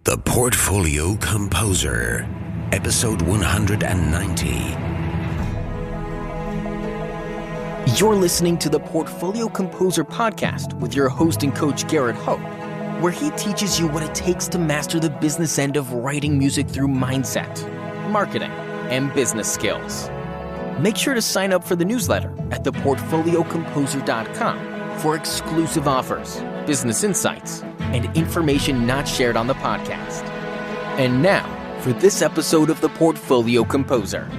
The Portfolio Composer, episode 190. You're listening to the Portfolio Composer podcast with your host and coach, Garrett Hope, where he teaches you what it takes to master the business end of writing music through mindset, marketing, and business skills. Make sure to sign up for the newsletter at theportfoliocomposer.com for exclusive offers, business insights, and information not shared on the podcast. And now, for this episode of the Portfolio Composer.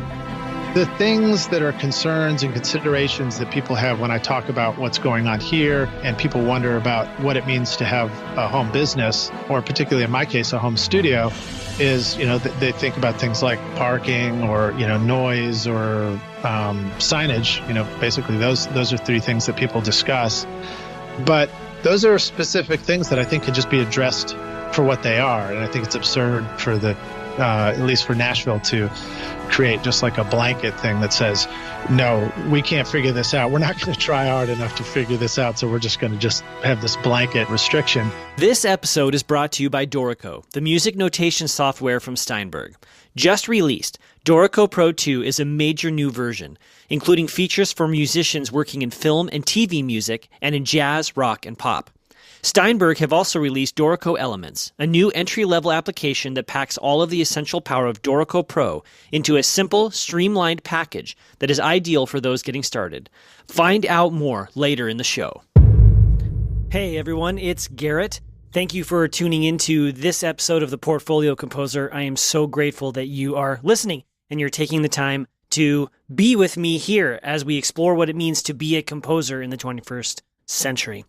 The things that are concerns and considerations that people have when I talk about what's going on here, and people wonder about what it means to have a home business, or particularly in my case, a home studio, is, they think about things like parking or, noise or signage. Basically those are three things that people discuss. But those are specific things that I think can just be addressed for what they are. And I think it's absurd for at least for Nashville, to create just like a blanket thing that says, no, we can't figure this out. We're not going to try hard enough to figure this out, so we're just going to have this blanket restriction. This episode is brought to you by Dorko, the music notation software from Steinberg. Just released, Dorko Pro 2 is a major new version, including features for musicians working in film and TV music and in jazz, rock, and pop. Steinberg have also released Dorko Elements, a new entry-level application that packs all of the essential power of Dorko Pro into a simple, streamlined package that is ideal for those getting started. Find out more later in the show. Hey everyone, it's Garrett. Thank you for tuning into this episode of the Portfolio Composer. I am so grateful that you are listening and you're taking the time to be with me here as we explore what it means to be a composer in the 21st century.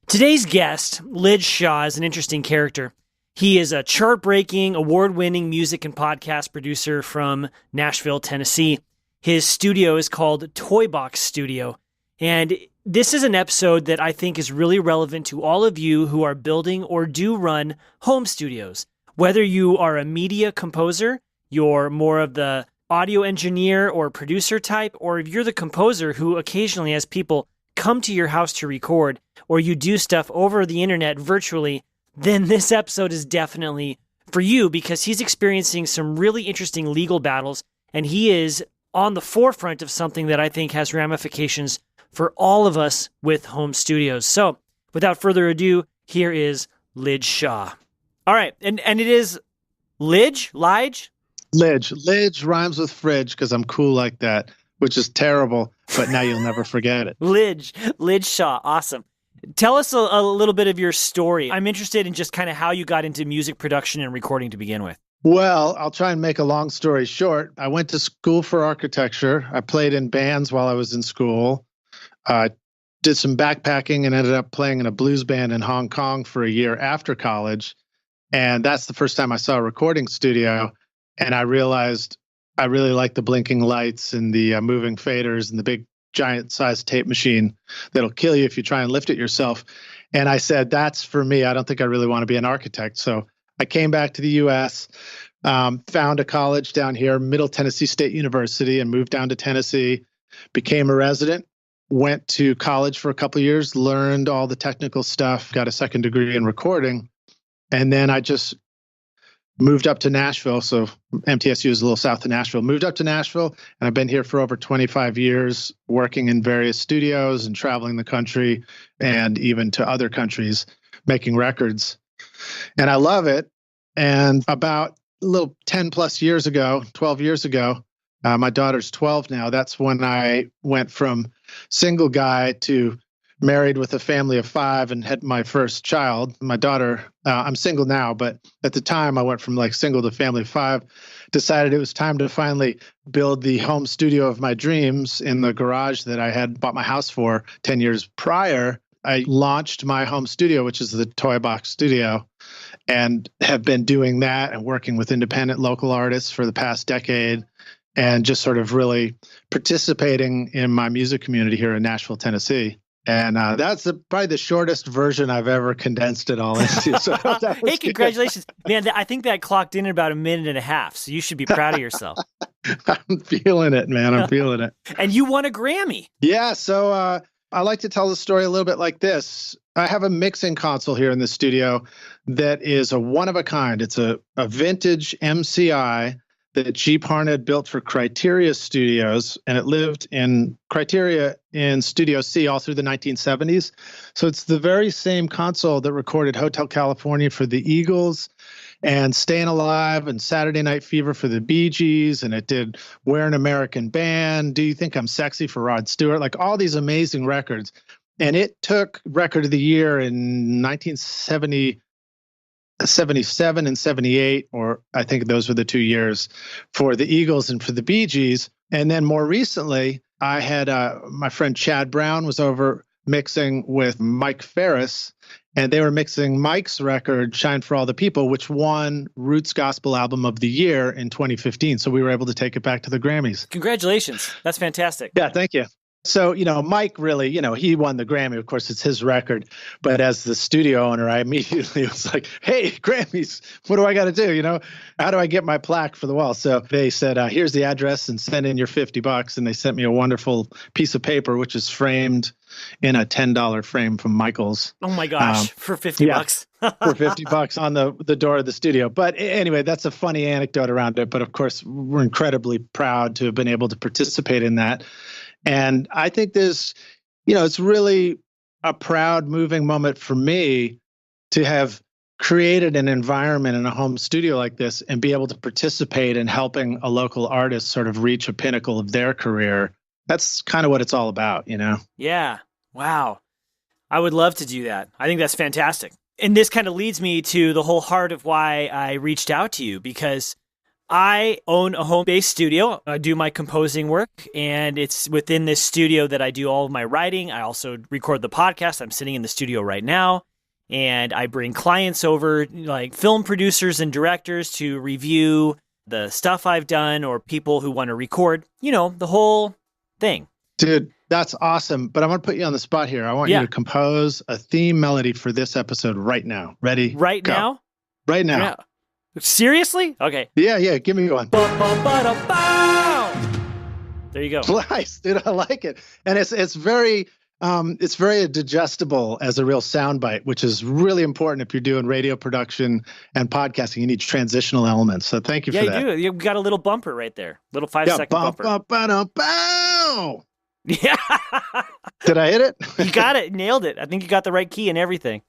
Today's guest, Lij Shaw, is an interesting character. He is a chart-breaking, award-winning music and podcast producer from Nashville, Tennessee. His studio is called Toy Box Studio, and this is an episode that I think is really relevant to all of you who are building or do run home studios. Whether you are a media composer, you're more of the audio engineer or producer type, or if you're the composer who occasionally has people come to your house to record, or you do stuff over the internet virtually, then this episode is definitely for you, because he's experiencing some really interesting legal battles, and he is on the forefront of something that I think has ramifications for all of us with home studios. So, without further ado, here is Lij Shaw. All right, and it is Lij? Lij Rhymes with fridge because I'm cool like that, which is terrible, but now you'll never forget it. Lij Shaw, awesome. Tell us a little bit of your story. I'm interested in just kind of how you got into music production and recording to begin with. Well, I'll try and make a long story short. I went to school for architecture. I played in bands while I was in school. Did some backpacking and ended up playing in a blues band in Hong Kong for a year after college. And that's the first time I saw a recording studio. And I realized I really like the blinking lights and the moving faders and the big giant sized tape machine that'll kill you if you try and lift it yourself. And I said, that's for me. I don't think I really want to be an architect. So I came back to the U.S., found a college down here, Middle Tennessee State University, and moved down to Tennessee, became a resident, went to college for a couple of years, learned all the technical stuff, got a second degree in recording. And then I just moved up to Nashville. So MTSU is a little south of Nashville. Moved up to Nashville, and I've been here for over 25 years, working in various studios and traveling the country and even to other countries, making records. And I love it. And about a little 10 plus years ago, 12 years ago, my daughter's 12 now. That's when I went from single guy to married with a family of 5 and had my first child. My daughter, I'm single now, but at the time I went from like single to family of 5, decided it was time to finally build the home studio of my dreams in the garage that I had bought my house for 10 years prior. I launched my home studio, which is the Toy Box Studio, and have been doing that and working with independent local artists for the past decade, and just sort of really participating in my music community here in Nashville, Tennessee. And that's probably the shortest version I've ever condensed it all into. So hey, congratulations. Man, I think that clocked in about a minute and a half, so you should be proud of yourself. I'm feeling it, man. I'm feeling it. And you won a Grammy. Yeah, so I like to tell the story a little bit like this. I have a mixing console here in the studio that is a one of a kind. It's a vintage MCI that G. Parnett built for Criteria Studios, and it lived in Criteria in Studio C all through the 1970s. So it's the very same console that recorded Hotel California for the Eagles and Staying Alive and Saturday Night Fever for the Bee Gees, and it did We're an American Band, Do You Think I'm Sexy for Rod Stewart, like all these amazing records. And it took Record of the Year in 1977 and 78, or I think those were the 2 years for the Eagles and for the Bee Gees. And then more recently, I had my friend Chad Brown was over mixing with Mike Ferris, and they were mixing Mike's record, Shine for All the People, which won Roots Gospel Album of the Year in 2015. So we were able to take it back to the Grammys. Congratulations. That's fantastic. Yeah, thank you. So, Mike really, he won the Grammy. Of course, it's his record. But as the studio owner, I immediately was like, hey, Grammys, what do I got to do? How do I get my plaque for the wall? So they said, here's the address and send in your $50. And they sent me a wonderful piece of paper, which is framed in a $10 frame from Michael's. Oh, my gosh, for $50. For $50 on the door of the studio. But anyway, that's a funny anecdote around it. But of course, we're incredibly proud to have been able to participate in that. And I think there's, it's really a proud, moving moment for me to have created an environment in a home studio like this and be able to participate in helping a local artist sort of reach a pinnacle of their career. That's kind of what it's all about, Yeah. Wow. I would love to do that. I think that's fantastic. And this kind of leads me to the whole heart of why I reached out to you, because I own a home-based studio. I do my composing work, and it's within this studio that I do all of my writing. I also record the podcast. I'm sitting in the studio right now, and I bring clients over, like film producers and directors, to review the stuff I've done, or people who want to record, the whole thing. Dude, that's awesome. But I'm going to put you on the spot here. I want you to compose a theme melody for this episode right now. Ready? Right Go. now? Right now. Yeah. Seriously? Okay. Yeah. Give me one. There you go. Nice, dude. I like it. And it's very digestible as a real soundbite, which is really important if you're doing radio production and podcasting. You need transitional elements. So thank you for that. Yeah, you do. You've got a little bumper right there. Little 5-second bumper. Yeah. Did I hit it? You got it. Nailed it. I think you got the right key and everything.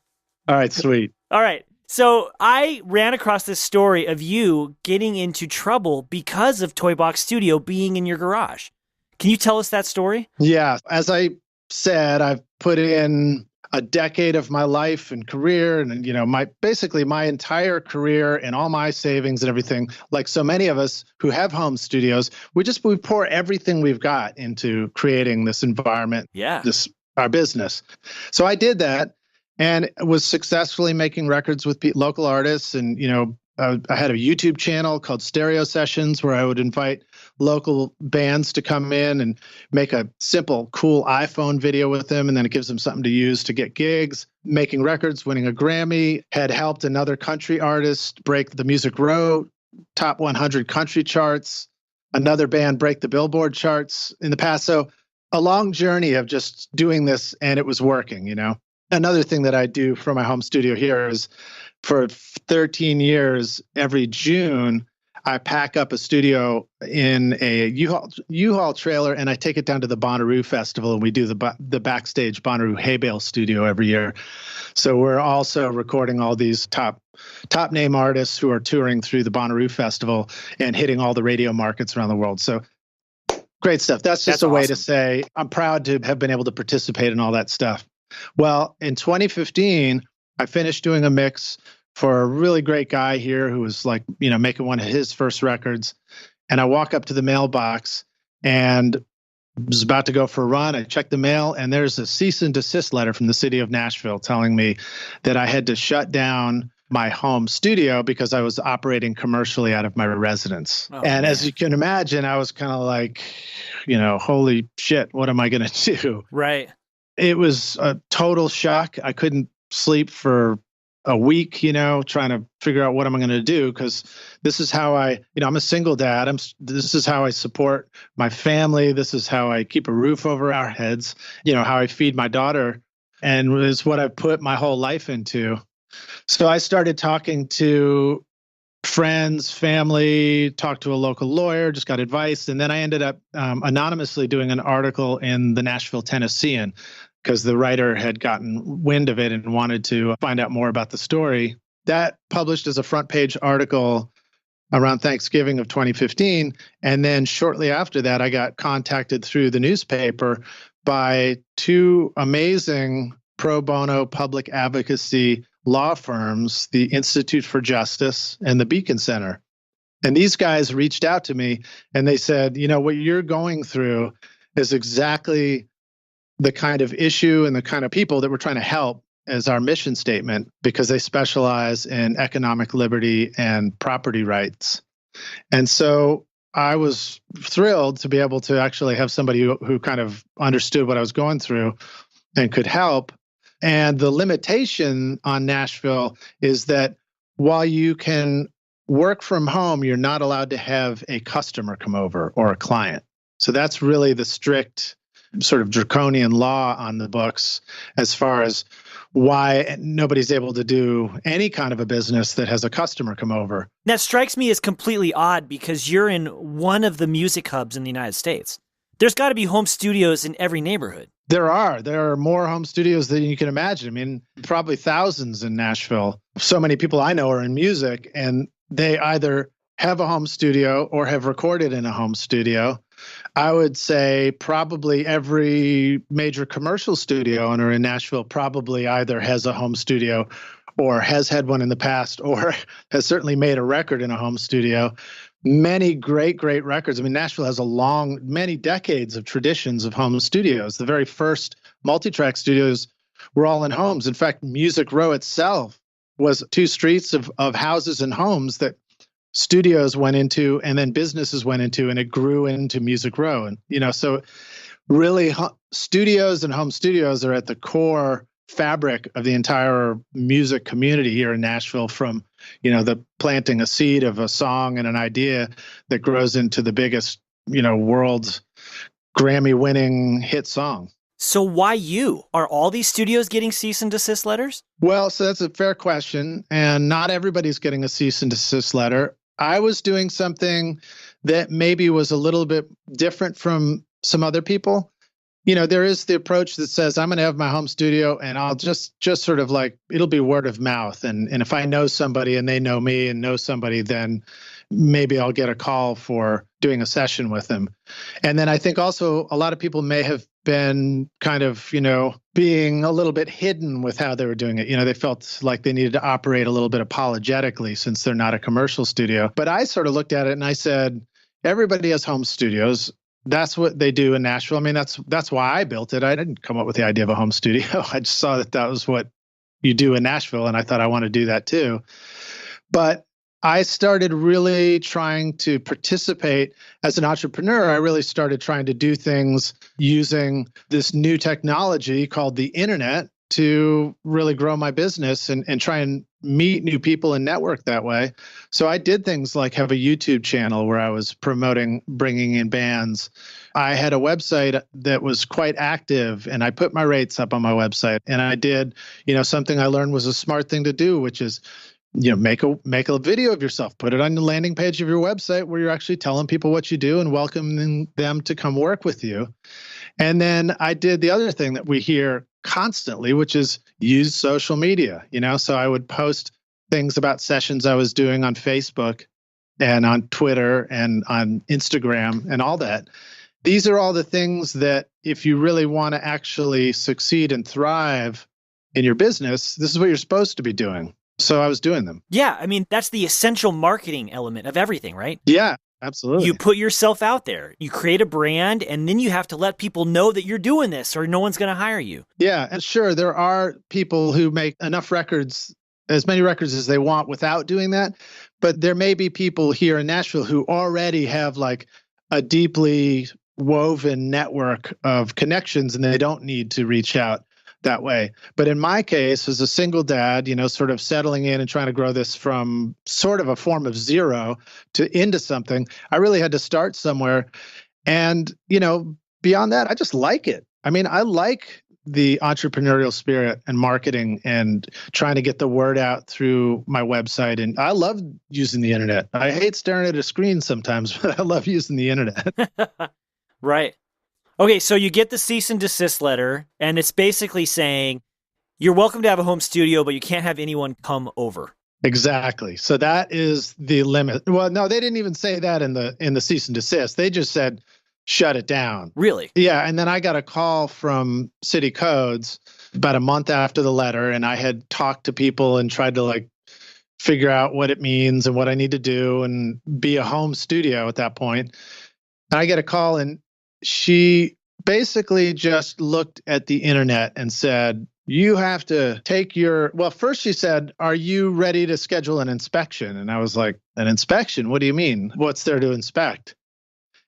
All right, sweet. All right. So I ran across this story of you getting into trouble because of Toy Box Studio being in your garage. Can you tell us that story? Yeah. As I said, I've put in a decade of my life and career and, my entire career and all my savings and everything. Like so many of us who have home studios, we pour everything we've got into creating this environment, our business. So I did that. And was successfully making records with local artists. And, I had a YouTube channel called Stereo Sessions where I would invite local bands to come in and make a simple, cool iPhone video with them. And then it gives them something to use to get gigs. Making records, winning a Grammy, had helped another country artist break the Music Row top 100 country charts, another band break the Billboard charts in the past. So a long journey of just doing this, and it was working, Another thing that I do for my home studio here is for 13 years, every June, I pack up a studio in a U-Haul trailer and I take it down to the Bonnaroo Festival, and we do the backstage Bonnaroo hay bale studio every year. So we're also recording all these top name artists who are touring through the Bonnaroo Festival and hitting all the radio markets around the world. So great stuff. That's just a way to say I'm proud to have been able to participate in all that stuff. Well, in 2015, I finished doing a mix for a really great guy here who was making one of his first records. And I walk up to the mailbox and was about to go for a run. I checked the mail, and there's a cease and desist letter from the city of Nashville telling me that I had to shut down my home studio because I was operating commercially out of my residence. Oh, and man. As you can imagine, I was kind of like, holy shit, what am I going to do? Right. It was a total shock. I couldn't sleep for a week, trying to figure out what am I going to do, because this is how I'm a single dad. This is how I support my family. This is how I keep a roof over our heads, how I feed my daughter, and is what I've put my whole life into. So I started talking to friends, family, talked to a local lawyer, just got advice. And then I ended up anonymously doing an article in the Nashville Tennessean, because the writer had gotten wind of it and wanted to find out more about the story. That published as a front page article around Thanksgiving of 2015. And then shortly after that, I got contacted through the newspaper by two amazing pro bono public advocacy law firms, the Institute for Justice and the Beacon Center. And these guys reached out to me and they said, what you're going through is exactly the kind of issue and the kind of people that we're trying to help as our mission statement, because they specialize in economic liberty and property rights. And so I was thrilled to be able to actually have somebody who kind of understood what I was going through and could help. And the limitation on Nashville is that while you can work from home, you're not allowed to have a customer come over or a client. So that's really the strict sort of draconian law on the books as far as why nobody's able to do any kind of a business that has a customer come over. That strikes me as completely odd, because you're in one of the music hubs in the United States. There's got to be home studios in every neighborhood. There are more home studios than you can imagine. I mean, probably thousands in Nashville. So many people I know are in music, and they either have a home studio or have recorded in a home studio. I would say probably every major commercial studio owner in Nashville probably either has a home studio or has had one in the past, or has certainly made a record in a home studio. Many great records. I mean, Nashville has many decades of traditions of home studios. The very first multi-track studios were all in homes. In fact, Music Row itself was two streets of houses and homes that studios went into and then businesses went into, and it grew into Music Row. And, so really studios and home studios are at the core fabric of the entire music community here in Nashville, from, the planting a seed of a song and an idea that grows into the biggest, world's Grammy-winning hit song. So why you? Are all these studios getting cease and desist letters? Well, so that's a fair question. And not everybody's getting a cease and desist letter. I was doing something that maybe was a little bit different from some other people. There is the approach that says, I'm going to have my home studio and I'll just sort of like, it'll be word of mouth. And if I know somebody and they know me and know somebody, then maybe I'll get a call for doing a session with them. And then I think also a lot of people may have been kind of, being a little bit hidden with how they were doing it. They felt like they needed to operate a little bit apologetically since they're not a commercial studio. But I sort of looked at it and I said, everybody has home studios. That's what they do in Nashville. I mean, that's why I built it. I didn't come up with the idea of a home studio. I just saw that was what you do in Nashville, and I thought I want to do that too. But I started really trying to participate as an entrepreneur. I really started trying to do things using this new technology called the internet to really grow my business and try and meet new people and network that way. So I did things like have a YouTube channel where I was promoting bringing in bands. I had a website that was quite active, and I put my rates up on my website. And I did, something I learned was a smart thing to do, which is, make a video of yourself, put it on the landing page of your website where you're actually telling people what you do and welcoming them to come work with you. And then I did the other thing that we hear constantly, which is use social media. So I would post things about sessions I was doing on Facebook and on Twitter and on Instagram and all that. These are all the things that if you really want to actually succeed and thrive in your business, this is what you're supposed to be doing. So I was doing them. Yeah. I mean, that's the essential marketing element of everything, right? Yeah, absolutely. You put yourself out there, you create a brand, and then you have to let people know that you're doing this or no one's going to hire you. Yeah. And sure, there are people who make enough records, as many records as they want without doing that. But there may be people here in Nashville who already have like a deeply woven network of connections and they don't need to reach out that way. But in my case, as a single dad, sort of settling in and trying to grow this from sort of a form of zero to into something, I really had to start somewhere. And, beyond that, I just like it. I mean, I like the entrepreneurial spirit and marketing and trying to get the word out through my website. And I love using the internet. I hate staring at a screen sometimes, but I love using the internet. Right. Okay, so you get the cease and desist letter, and it's basically saying you're welcome to have a home studio, but you can't have anyone come over. Exactly. So that is the limit. Well, no, they didn't even say that in the cease and desist. They just said shut it down. Really? Yeah. And then I got a call from City Codes about a month after the letter, and I had talked to people and tried to figure out what it means and what I need to do and be a home studio at that point. And I get a call, and she basically just looked at the internet and said, you have to take first she said, are you ready to schedule an inspection? And I was like, an inspection? What do you mean? What's there to inspect?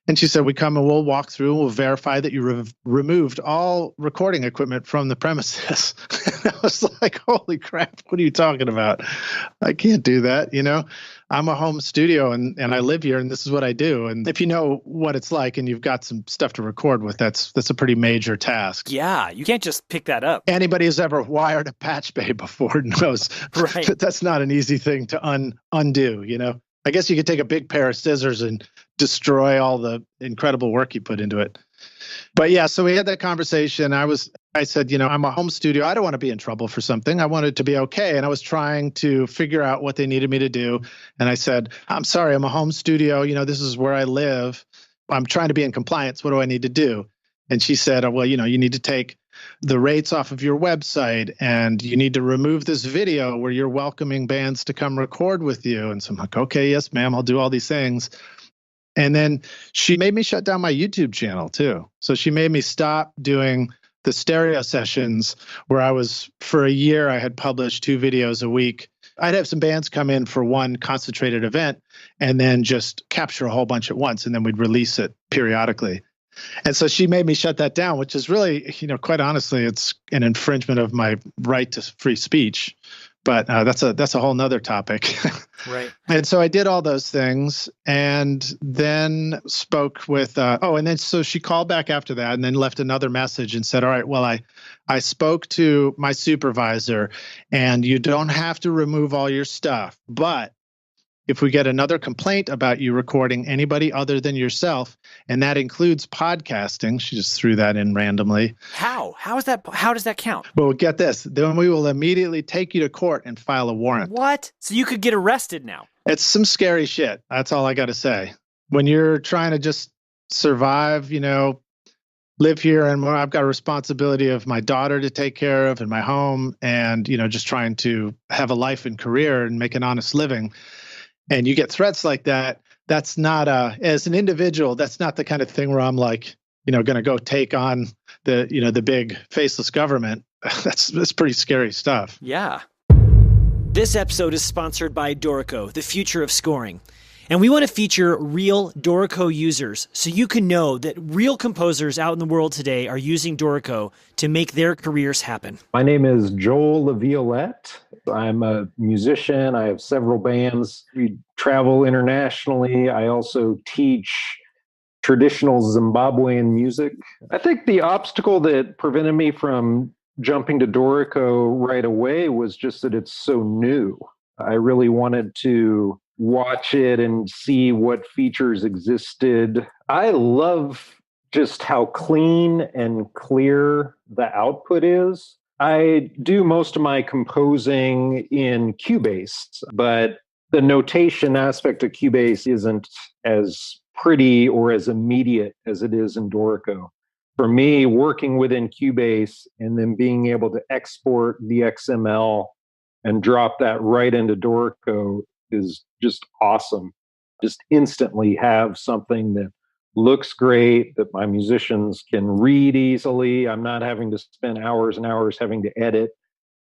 And she said, we come and we'll walk through and we'll verify that you removed all recording equipment from the premises. And I was like, holy crap, what are you talking about? I can't do that. I'm a home studio and I live here and this is what I do. And if you know what it's like and you've got some stuff to record with, that's a pretty major task. Yeah, you can't just pick that up. Anybody who's ever wired a patch bay before knows that that's not an easy thing to undo, I guess you could take a big pair of scissors and destroy all the incredible work you put into it. But yeah, so we had that conversation. I said, I'm a home studio. I don't want to be in trouble for something. I want it to be okay. And I was trying to figure out what they needed me to do. And I said, I'm sorry, I'm a home studio. This is where I live. I'm trying to be in compliance. What do I need to do? And she said, well, you need to take the rates off of your website and you need to remove this video where you're welcoming bands to come record with you. And so I'm like, okay, yes, ma'am, I'll do all these things. And then she made me shut down my YouTube channel too. So she made me stop doing the stereo sessions where for a year, I had published 2 videos a week. I'd have some bands come in for one concentrated event and then just capture a whole bunch at once. And then we'd release it periodically. And so she made me shut that down, which is really, quite honestly, it's an infringement of my right to free speech. But that's a whole nother topic. Right. And so I did all those things and then spoke with, so she called back after that and then left another message and said, all right, well, I spoke to my supervisor and you don't have to remove all your stuff, but if we get another complaint about you recording anybody other than yourself, and that includes podcasting, she just threw that in randomly. How? How does that count? Well, get this. Then we will immediately take you to court and file a warrant. What? So you could get arrested now? It's some scary shit. That's all I got to say. When you're trying to just survive, live here, and I've got a responsibility of my daughter to take care of and my home and, just trying to have a life and career and make an honest living. And you get threats like that, that's not as an individual, that's not the kind of thing where I'm like, going to go take on the big faceless government. That's pretty scary stuff. Yeah. This episode is sponsored by Dorko, the future of scoring. And we want to feature real Dorko users so you can know that real composers out in the world today are using Dorko to make their careers happen. My name is Joel LaViolette. I'm a musician. I have several bands. We travel internationally. I also teach traditional Zimbabwean music. I think the obstacle that prevented me from jumping to Dorko right away was just that it's so new. I really wanted to watch it and see what features existed. I love just how clean and clear the output is. I do most of my composing in Cubase, but the notation aspect of Cubase isn't as pretty or as immediate as it is in Dorko. For me, working within Cubase and then being able to export the XML and drop that right into Dorko is just awesome. Just instantly have something that looks great, that my musicians can read easily. I'm not having to spend hours and hours having to edit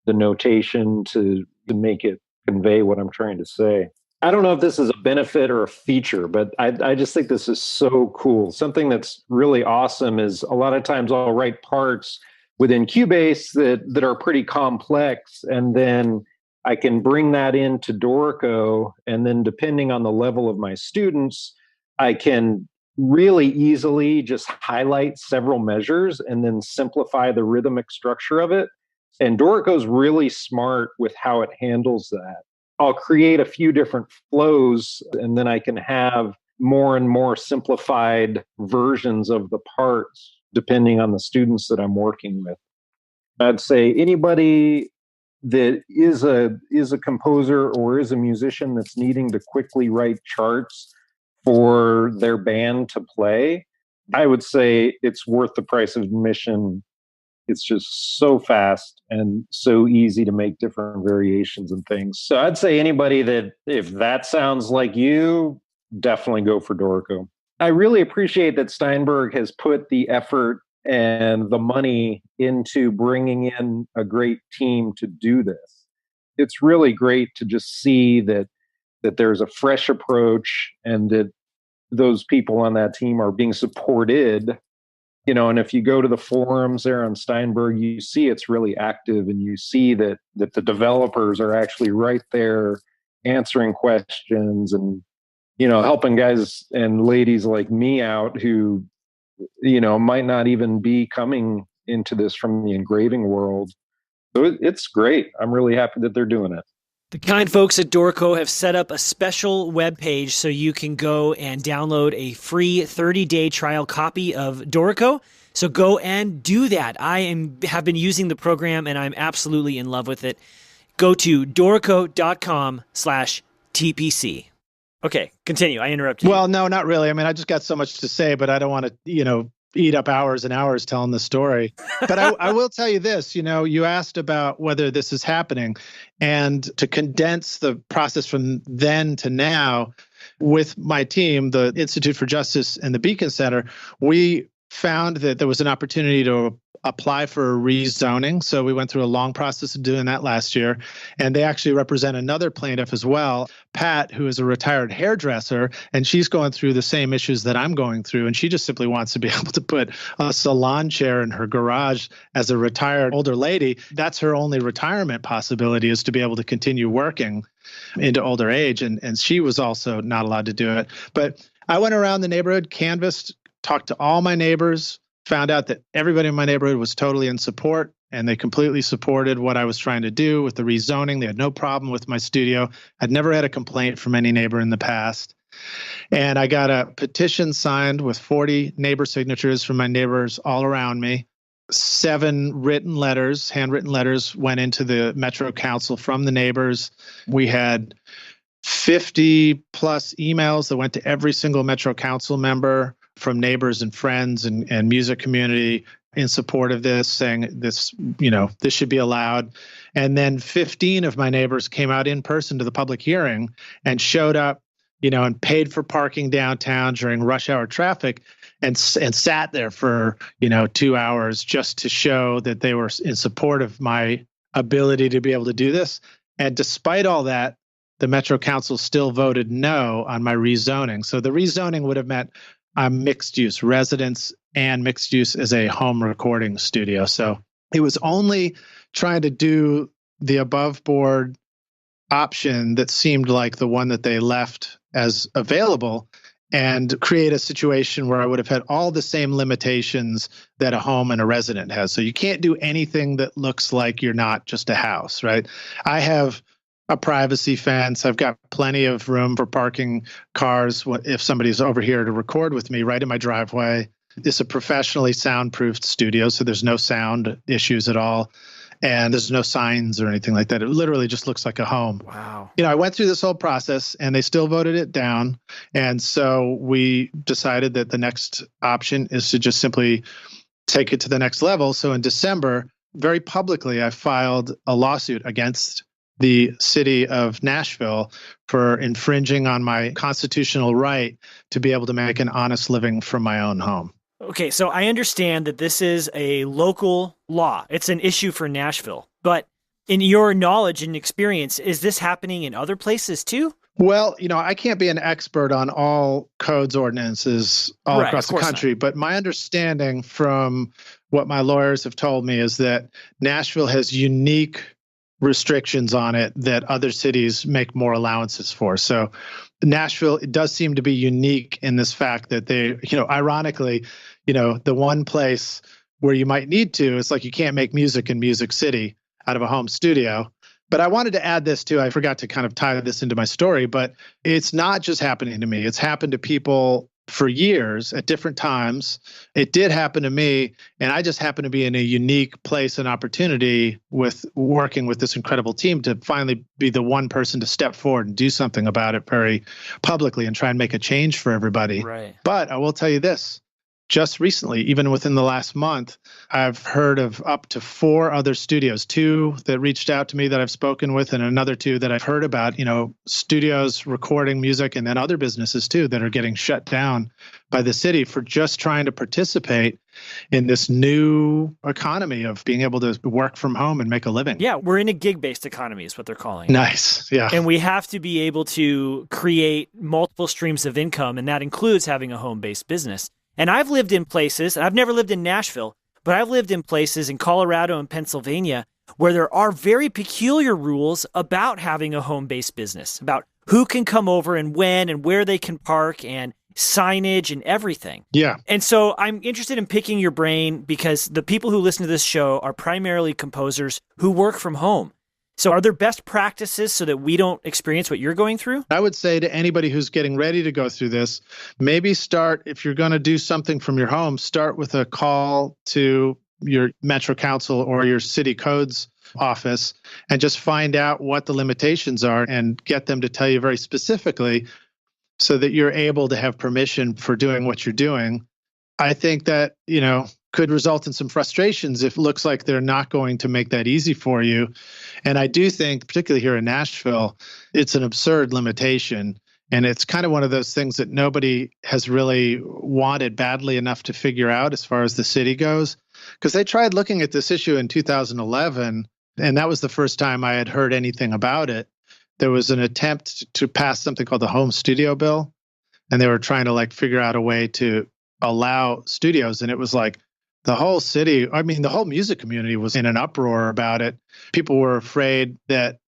the notation to make it convey what I'm trying to say. I don't know if this is a benefit or a feature, but I just think this is so cool. Something that's really awesome is a lot of times I'll write parts within Cubase that are pretty complex. And then I can bring that into Dorko. And then depending on the level of my students, I can really easily just highlight several measures and then simplify the rhythmic structure of it. And Dorko's really smart with how it handles that. I'll create a few different flows, and then I can have more and more simplified versions of the parts depending on the students that I'm working with. I'd say anybody that is a composer or is a musician that's needing to quickly write charts for their band to play, I would say it's worth the price of admission. It's just so fast and so easy to make different variations and things. So I'd say anybody that, if that sounds like you, definitely go for Dorko. I really appreciate that Steinberg has put the effort and the money into bringing in a great team to do this. It's really great to just see that there's a fresh approach and that those people on that team are being supported. And if you go to the forums there on Steinberg, you see it's really active, and you see that the developers are actually right there answering questions and, helping guys and ladies like me out who, might not even be coming into this from the engraving world. So it's great. I'm really happy that they're doing it. The kind folks at Dorko have set up a special web page so you can go and download a free 30-day trial copy of Dorko. So go and do that. Have been using the program, and I'm absolutely in love with it. Go to dorko.com/TPC. Okay, continue. I interrupted you. Well, no, not really. I mean, I just got so much to say, but I don't want to, eat up hours and hours telling the story. But I will tell you this, you asked about whether this is happening, and to condense the process from then to now with my team, the Institute for Justice and the Beacon Center, we found that there was an opportunity to apply for a rezoning. So we went through a long process of doing that last year. And they actually represent another plaintiff as well, Pat, who is a retired hairdresser, and she's going through the same issues that I'm going through. And she just simply wants to be able to put a salon chair in her garage as a retired older lady. That's her only retirement possibility, is to be able to continue working into older age. And she was also not allowed to do it. But I went around the neighborhood, canvassed, talked to all my neighbors, found out that everybody in my neighborhood was totally in support, and they completely supported what I was trying to do with the rezoning. They had no problem with my studio. I'd never had a complaint from any neighbor in the past. And I got a petition signed with 40 neighbor signatures from my neighbors all around me. 7 handwritten letters went into the Metro Council from the neighbors. We had 50 plus emails that went to every single Metro Council member from neighbors and friends and music community in support of this, saying this, this should be allowed. And then 15 of my neighbors came out in person to the public hearing and showed up, and paid for parking downtown during rush hour traffic and sat there for, 2 hours just to show that they were in support of my ability to be able to do this. And despite all that, the Metro Council still voted no on my rezoning. So the rezoning would have meant I'm mixed use residence and mixed use as a home recording studio. So it was only trying to do the above board option that seemed like the one that they left as available, and create a situation where I would have had all the same limitations that a home and a resident has. So you can't do anything that looks like you're not just a house, right? I have a privacy fence. I've got plenty of room for parking cars if somebody's over here to record with me right in my driveway. It's a professionally soundproofed studio, so there's no sound issues at all. And there's no signs or anything like that. It literally just looks like a home. Wow. I went through this whole process and they still voted it down. And so we decided that the next option is to just simply take it to the next level. So in December, very publicly, I filed a lawsuit against the city of Nashville for infringing on my constitutional right to be able to make an honest living from my own home. Okay, so I understand that this is a local law. It's an issue for Nashville. But in your knowledge and experience, is this happening in other places too? Well, I can't be an expert on all codes ordinances all Right, across of the course country, but my understanding from what my lawyers have told me is that Nashville has unique restrictions on it that other cities make more allowances for. So Nashville, it does seem to be unique in this fact that they, ironically, the one place where you might need to, it's like you can't make music in Music City out of a home studio. But I wanted to add this too. I forgot to kind of tie this into my story, but it's not just happening to me. It's happened to people for years at different times. It did happen to me, and I just happened to be in a unique place and opportunity with working with this incredible team to finally be the one person to step forward and do something about it very publicly and try and make a change for everybody. Right. But I will tell you this. Just recently, even within the last month, I've heard of up to 4 other studios, 2 that reached out to me that I've spoken with, and another 2 that I've heard about, studios recording music, and then other businesses too that are getting shut down by the city for just trying to participate in this new economy of being able to work from home and make a living. Yeah, we're in a gig-based economy is what they're calling it. Nice. Yeah. And we have to be able to create multiple streams of income, and that includes having a home-based business. And I've lived in places, and I've never lived in Nashville, but I've lived in places in Colorado and Pennsylvania where there are very peculiar rules about having a home-based business, about who can come over and when and where they can park and signage and everything. Yeah. And so I'm interested in picking your brain because the people who listen to this show are primarily composers who work from home. So are there best practices so that we don't experience what you're going through? I would say to anybody who's getting ready to go through this, maybe start, if you're going to do something from your home, start with a call to your Metro Council or your city codes office and just find out what the limitations are and get them to tell you very specifically so that you're able to have permission for doing what you're doing. I think that, could result in some frustrations if it looks like they're not going to make that easy for you. And I do think, particularly here in Nashville, it's an absurd limitation. And it's kind of one of those things that nobody has really wanted badly enough to figure out as far as the city goes. Because they tried looking at this issue in 2011, and that was the first time I had heard anything about it. There was an attempt to pass something called the Home Studio Bill, and they were trying to figure out a way to allow studios. And it was like, the whole city, the whole music community was in an uproar about it. People were afraid that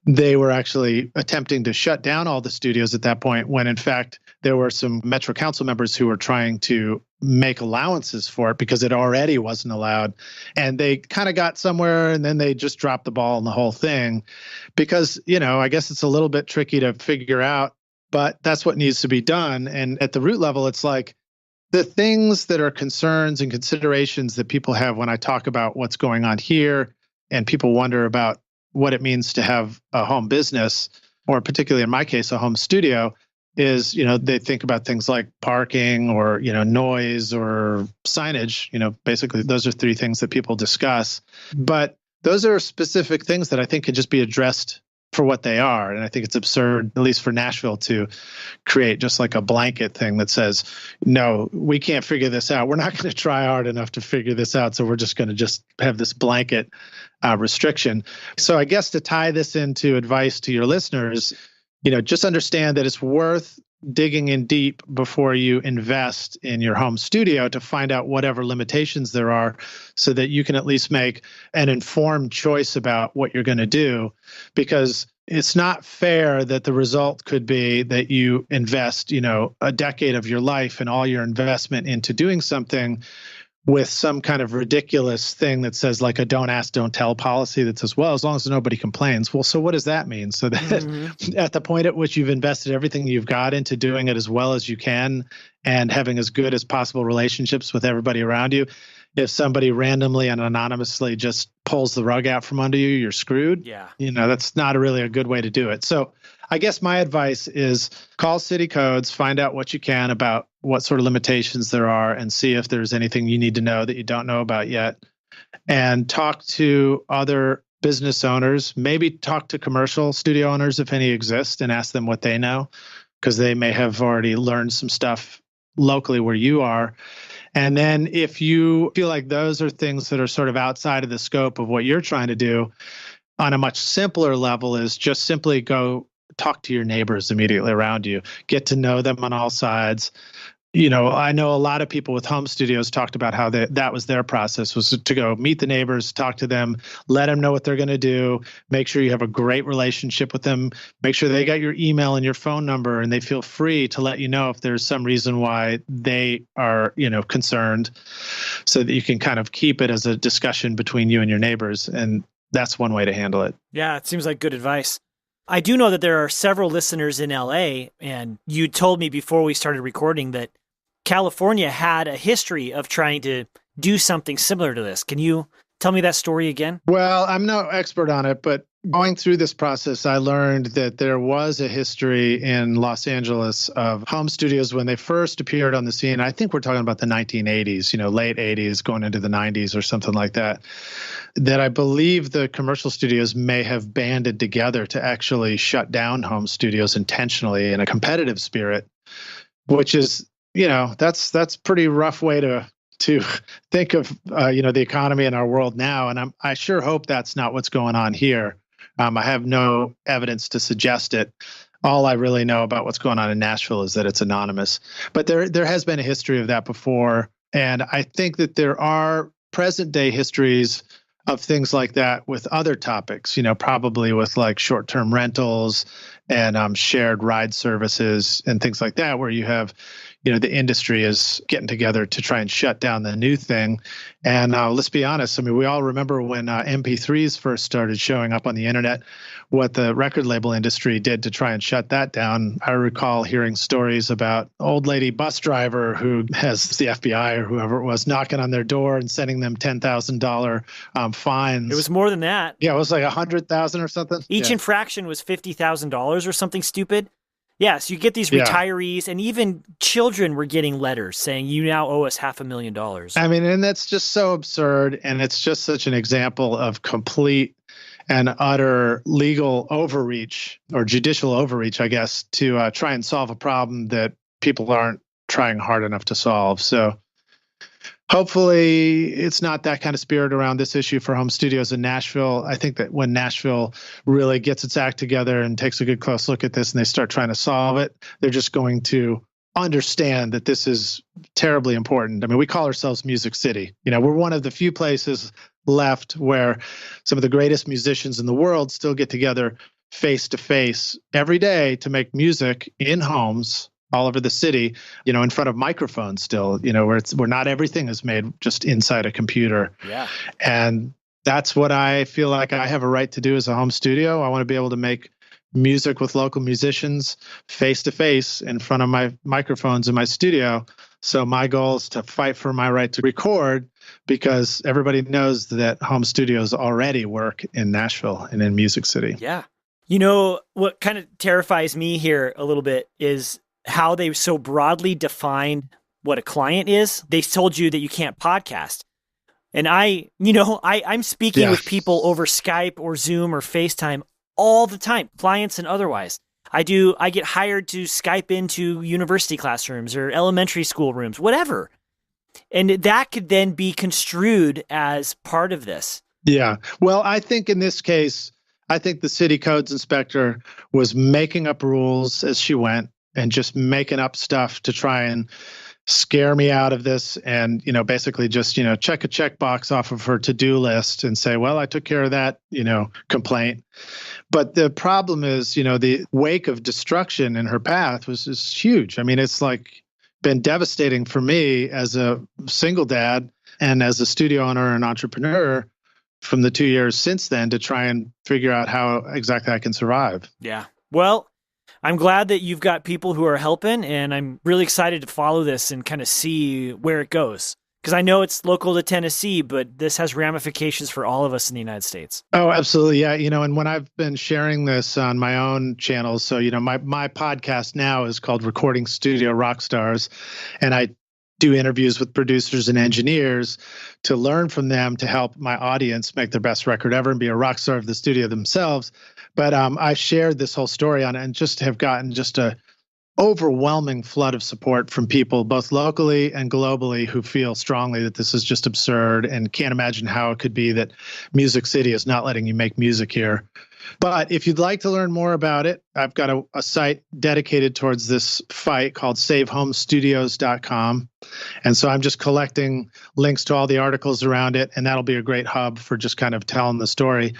they were actually attempting to shut down all the studios at that point, when in fact, there were some Metro Council members who were trying to make allowances for it because it already wasn't allowed. And they kind of got somewhere and then they just dropped the ball on the whole thing because, I guess it's a little bit tricky to figure out, but that's what needs to be done. And at the root level, it's like, the things that are concerns and considerations that people have when I talk about what's going on here, and people wonder about what it means to have a home business, or particularly in my case, a home studio, is, they think about things like parking or, noise or signage. Basically, those are 3 things that people discuss. But those are specific things that I think can just be addressed for what they are. And I think it's absurd, at least for Nashville, to create just like a blanket thing that says, no, we can't figure this out. We're not going to try hard enough to figure this out. So we're just going to just have this blanket restriction. So I guess to tie this into advice to your listeners, just understand that it's worth digging in deep before you invest in your home studio to find out whatever limitations there are so that you can at least make an informed choice about what you're going to do. Because it's not fair that the result could be that you invest, a decade of your life and all your investment into doing something with some kind of ridiculous thing that says like a don't ask, don't tell policy that says, well, as long as nobody complains. Well, so what does that mean? So that at the point at which you've invested everything you've got into doing it as well as you can and having as good as possible relationships with everybody around you, if somebody randomly and anonymously just pulls the rug out from under you, you're screwed. Yeah. That's not really a good way to do it. So I guess my advice is call city codes, find out what you can about what sort of limitations there are, and see if there's anything you need to know that you don't know about yet. And talk to other business owners, maybe talk to commercial studio owners if any exist, and ask them what they know, because they may have already learned some stuff locally where you are. And then if you feel like those are things that are sort of outside of the scope of what you're trying to do, on a much simpler level is just simply go talk to your neighbors immediately around you, get to know them on all sides. I know a lot of people with home studios talked about how that was their process, was to go meet the neighbors, talk to them, let them know what they're going to do, make sure you have a great relationship with them, make sure they got your email and your phone number, and they feel free to let you know if there's some reason why they are, concerned, so that you can kind of keep it as a discussion between you and your neighbors. And that's one way to handle it. Yeah, it seems like good advice. I do know that there are several listeners in LA, and you told me before we started recording that California had a history of trying to do something similar to this. Can you tell me that story again? Well, I'm no expert on it, but going through this process, I learned that there was a history in Los Angeles of home studios when they first appeared on the scene. I think we're talking about the 1980s, late 80s, going into the 90s or something like that, that I believe the commercial studios may have banded together to actually shut down home studios intentionally in a competitive spirit, which is, that's pretty rough way to think of, the economy in our world now. And I sure hope that's not what's going on here. I have no evidence to suggest it. All I really know about what's going on in Nashville is that it's anonymous. But there has been a history of that before. And I think that there are present day histories of things like that with other topics, probably with like short-term rentals and shared ride services and things like that, where you have, the industry is getting together to try and shut down the new thing. And let's be honest, we all remember when MP3s first started showing up on the internet, what the record label industry did to try and shut that down. I recall hearing stories about old lady bus driver who has the FBI or whoever it was knocking on their door and sending them $10,000 fines. It was more than that. Yeah, it was like $100,000 or something. Each infraction was $50,000 or something stupid. Yeah, so you get these retirees, and even children were getting letters saying, you now owe us $500,000. And that's just so absurd, and it's just such an example of complete and utter legal overreach, or judicial overreach, I guess, to try and solve a problem that people aren't trying hard enough to solve. So hopefully it's not that kind of spirit around this issue for home studios in Nashville. I think that when Nashville really gets its act together and takes a good close look at this and they start trying to solve it, they're just going to understand that this is terribly important. We call ourselves Music City. We're one of the few places left where some of the greatest musicians in the world still get together face to face every day to make music in homes all over the city, in front of microphones still, where not everything is made just inside a computer. Yeah. And that's what I feel like I have a right to do as a home studio. I want to be able to make music with local musicians face to face in front of my microphones in my studio. So my goal is to fight for my right to record, because everybody knows that home studios already work in Nashville and in Music City. Yeah. What kind of terrifies me here a little bit is how they so broadly define what a client is. They told you that you can't podcast. And I'm speaking with people over Skype or Zoom or FaceTime all the time, clients and otherwise. I get hired to Skype into university classrooms or elementary school rooms, whatever. And that could then be construed as part of this. Yeah. Well, I think in this case, the city codes inspector was making up rules as she went and just making up stuff to try and scare me out of this, and basically just check a checkbox off of her to-do list and say, well, I took care of that complaint. But the problem is, the wake of destruction in her path was just huge. It's like been devastating for me as a single dad and as a studio owner and entrepreneur from the 2 years since then, to try and figure out how exactly I can survive. Yeah. Well, I'm glad that you've got people who are helping, and I'm really excited to follow this and kind of see where it goes. Because I know it's local to Tennessee, but this has ramifications for all of us in the United States. Oh, absolutely. Yeah. And when I've been sharing this on my own channels, so, my podcast now is called Recording Studio Rockstars, and I do interviews with producers and engineers to learn from them to help my audience make their best record ever and be a rock star of the studio themselves. But I shared this whole story on it and just have gotten just a overwhelming flood of support from people, both locally and globally, who feel strongly that this is just absurd and can't imagine how it could be that Music City is not letting you make music here. But if you'd like to learn more about it, I've got a site dedicated towards this fight called savehomestudios.com. And so I'm just collecting links to all the articles around it, and that'll be a great hub for just kind of telling the story.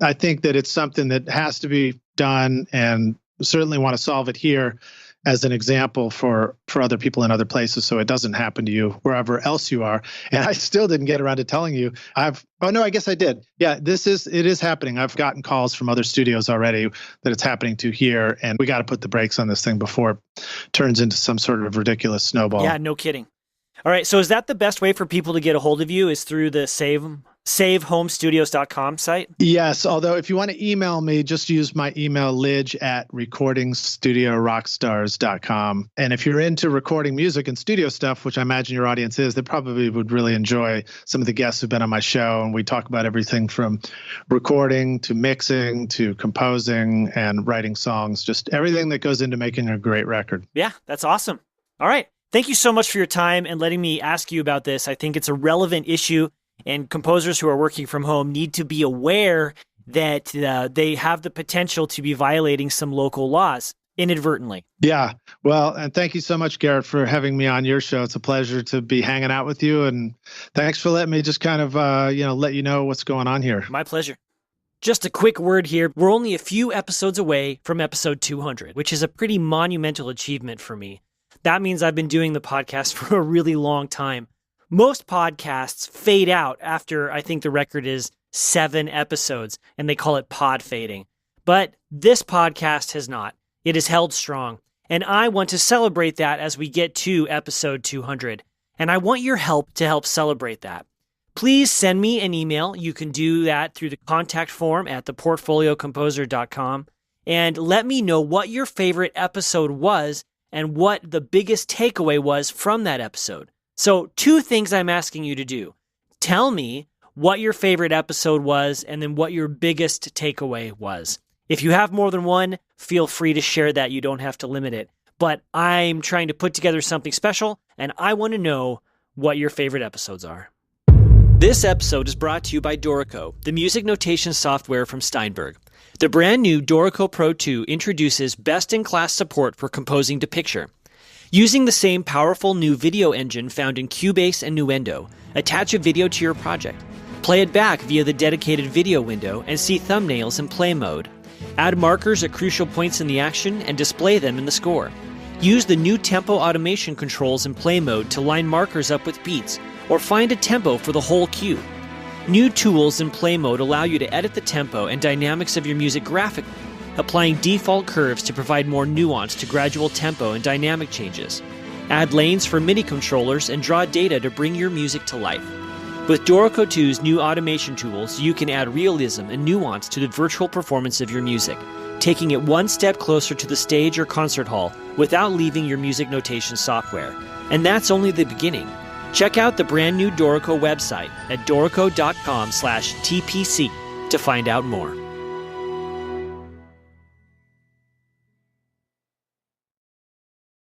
I think that it's something that has to be done, and certainly want to solve it here as an example for other people in other places, so it doesn't happen to you wherever else you are. And I still didn't get around to telling you. I guess I did. Yeah, it is happening. I've gotten calls from other studios already that it's happening to here, and we got to put the brakes on this thing before it turns into some sort of ridiculous snowball. Yeah, no kidding. All right, so is that the best way for people to get a hold of you, is through the savehomestudios.com site? Yes, although if you want to email me, just use my email, lij@recordingstudiorockstars.com. And if you're into recording music and studio stuff, which I imagine your audience is, they probably would really enjoy some of the guests who've been on my show. And we talk about everything from recording to mixing to composing and writing songs, just everything that goes into making a great record. Yeah, that's awesome. All right. Thank you so much for your time and letting me ask you about this. I think it's a relevant issue, and composers who are working from home need to be aware that they have the potential to be violating some local laws inadvertently. Yeah. Well, and thank you so much, Garrett, for having me on your show. It's a pleasure to be hanging out with you. And thanks for letting me just kind of, let you know what's going on here. My pleasure. Just a quick word here. We're only a few episodes away from episode 200, which is a pretty monumental achievement for me. That means I've been doing the podcast for a really long time. Most podcasts fade out after, I think the record is 7 episodes, and they call it pod fading. But this podcast has not. It is held strong. And I want to celebrate that as we get to episode 200. And I want your help to help celebrate that. Please send me an email. You can do that through the contact form at theportfoliocomposer.com. And let me know what your favorite episode was and what the biggest takeaway was from that episode. So 2 things I'm asking you to do. Tell me what your favorite episode was, and then what your biggest takeaway was. If you have more than one, feel free to share that. You don't have to limit it. But I'm trying to put together something special, and I want to know what your favorite episodes are. This episode is brought to you by Dorko, the music notation software from Steinberg. The brand new Dorko Pro 2 introduces best-in-class support for composing to picture. Using the same powerful new video engine found in Cubase and Nuendo, attach a video to your project. Play it back via the dedicated video window and see thumbnails in play mode. Add markers at crucial points in the action and display them in the score. Use the new tempo automation controls in play mode to line markers up with beats, or find a tempo for the whole cue. New tools in play mode allow you to edit the tempo and dynamics of your music graphically, applying default curves to provide more nuance to gradual tempo and dynamic changes. Add lanes for MIDI controllers and draw data to bring your music to life. With Dorko 2's new automation tools, you can add realism and nuance to the virtual performance of your music, taking it one step closer to the stage or concert hall without leaving your music notation software. And that's only the beginning. Check out the brand new Dorko website at dorko.com/TPC to find out more.